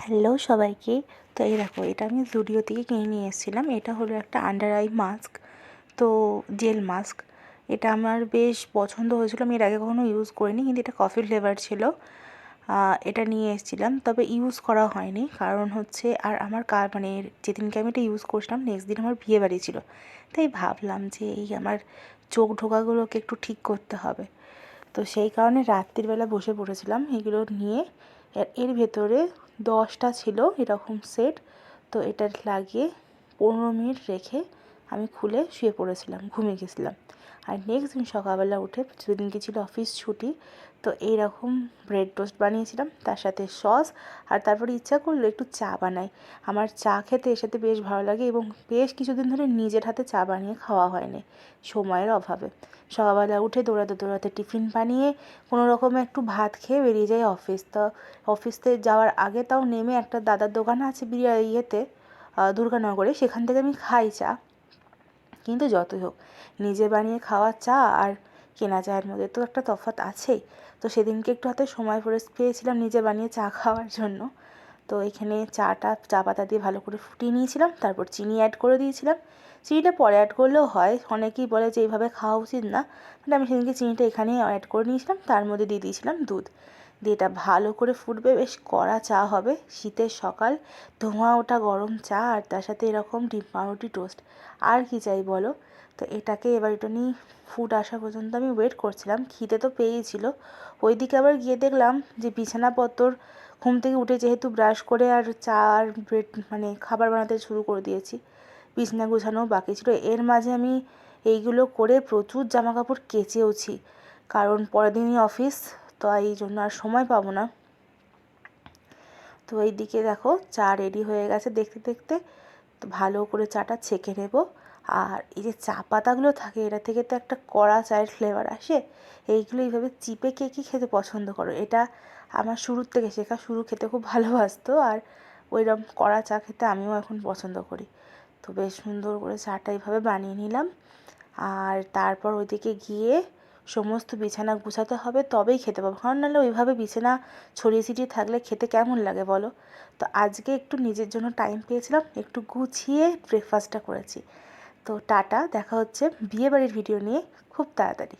Hello সবাইকে। তো এই দেখো, এটা আমি জুডিও থেকে কিনে নিয়ে এসেছিলাম। এটা হলো একটা আন্ডার আই মাস্ক, তো জেল মাস্ক। এটা আমার বেশ পছন্দ হয়েছিল, আমি এর আগে কখনো ইউজ করিনি, কিন্তু এটা কফি ফ্লেভার ছিল। এটা নিয়ে এসেছিলাম, তবে ইউজ করা হয়নি, কারণ হচ্ছে আর আমার মানে যেদিনকে আমি এটা ইউজ করছিলাম নেক্সট দিন আমার বিয়েবাড়ি ছিল। তাই ভাবলাম যে এই আমার চোখ ঢোকাগুলোকে একটু ঠিক করতে হবে। তো সেই কারণে রাত্রিবেলা বসে পড়েছিলাম এগুলো নিয়ে। এর ভেতরে 10টা ছিল এরকম সেট। তো এটা লাগিয়ে 15 মিনিট রেখে আমি খুলে শুয়ে পড়েছিলাম, ঘুমিয়ে গেছিলাম। আর নেক্সট দিন সকালবেলা উঠে, যেদিনকে ছিল অফিস ছুটি, তো এইরকম ব্রেড টোস্ট বানিয়েছিলাম, তার সাথে সস। আর তারপরে ইচ্ছা করলো একটু চা বানাই। আমার চা খেতে এর সাথে বেশ ভালো লাগে, এবং বেশ কিছুদিন ধরে নিজের হাতে চা বানিয়ে খাওয়া হয়নি সময়ের অভাবে। সকালবেলা উঠে দৌড়াতে দৌড়াতে টিফিন বানিয়ে কোনো রকমে একটু ভাত খেয়ে বেরিয়ে যাই অফিস। তো অফিসে যাওয়ার আগে তাও নেমে একটা দাদার দোকান আছে দুর্গানগরে, সেখান থেকে আমি খাই চা। কিন্তু যতই হোক, নিজে বানিয়ে খাওয়া চা আর কেনা চায়ের মধ্যে তো একটা তফাৎ আছেই। তো সেদিনকে একটু হাতে সময় পেয়েছিলাম নিজে বানিয়ে চা খাওয়ার জন্য। তো এখানে চা পাতা দিয়ে ভালো করে ফুটিয়ে নিয়েছিলাম, তারপর চিনি অ্যাড করে দিয়েছিলাম। চিনিটা পরে অ্যাড করলেও হয়, অনেকেই বলে যে এইভাবে খাওয়া উচিত না, মানে আমি সেদিনকে চিনিটা এখানেই অ্যাড করে নিয়েছিলাম। তার মধ্যে দিয়ে দিয়েছিলাম দুধ। দিয়ে এটা ভালো করে ফুটবে, বেশ কড়া চা হবে, শীতের সকাল, ধোঁয়া ওঠা গরম চা, আর তার সাথে এরকম ডিম পাউরুটি টোস্ট। আর কি চাই বলো। তো এটাকে এবার এটা নিয়ে ফুট আসা পর্যন্ত আমি ওয়েট করছিলাম। খিদে তো পেয়েছিল। ওইদিকে আবার গিয়ে দেখলাম যে বিছানাপত্র, ঘুম থেকে উঠে যেহেতু ব্রাশ করে আর চা আর ব্রেড মানে খাবার বানাতে শুরু করে দিয়েছি, বিছানা গুছানোও বাকি ছিল। এর মাঝে আমি এইগুলো করে প্রচুর জামাকাপড় কেচেওছি, কারণ পরের দিনই অফিস, তো এই জন্য আর সময় পাবো না। তো এইদিকে দেখো চা রেডি হয়ে গেছে দেখতে দেখতে। তো ভালো করে চাটা ছেঁকে নেব। আর এই যে চা পাতাগুলো থাকে, এটা থেকে তো একটা কড়া চায়ের ফ্লেভার আসে। এইগুলো এইভাবে চিপে কে কী খেতে পছন্দ করো? এটা আমার শুরুর থেকে শেখা। শুরু খেতে খুব ভালোবাসতো, আর ওইরকম কড়া চা খেতে আমিও এখন পছন্দ করি। তো বেশ সুন্দর করে চাটা এইভাবে বানিয়ে নিলাম। আর তারপর ওইদিকে গিয়ে সমস্ত বিছানা গুছাতে হবে, তবেই খেতে পাবো, কারণ নাহলে ওইভাবে বিছানা ছড়িয়ে ছিটিয়ে থাকলে খেতে কেমন লাগে বলো। তো আজকে একটু নিজের জন্য টাইম পেয়েছিলাম, একটু গুছিয়ে ব্রেকফাস্টটা করেছি। তো টাটা, দেখা হচ্ছে বিয়েবাড়ির ভিডিও নিয়ে খুব তাড়াতাড়ি।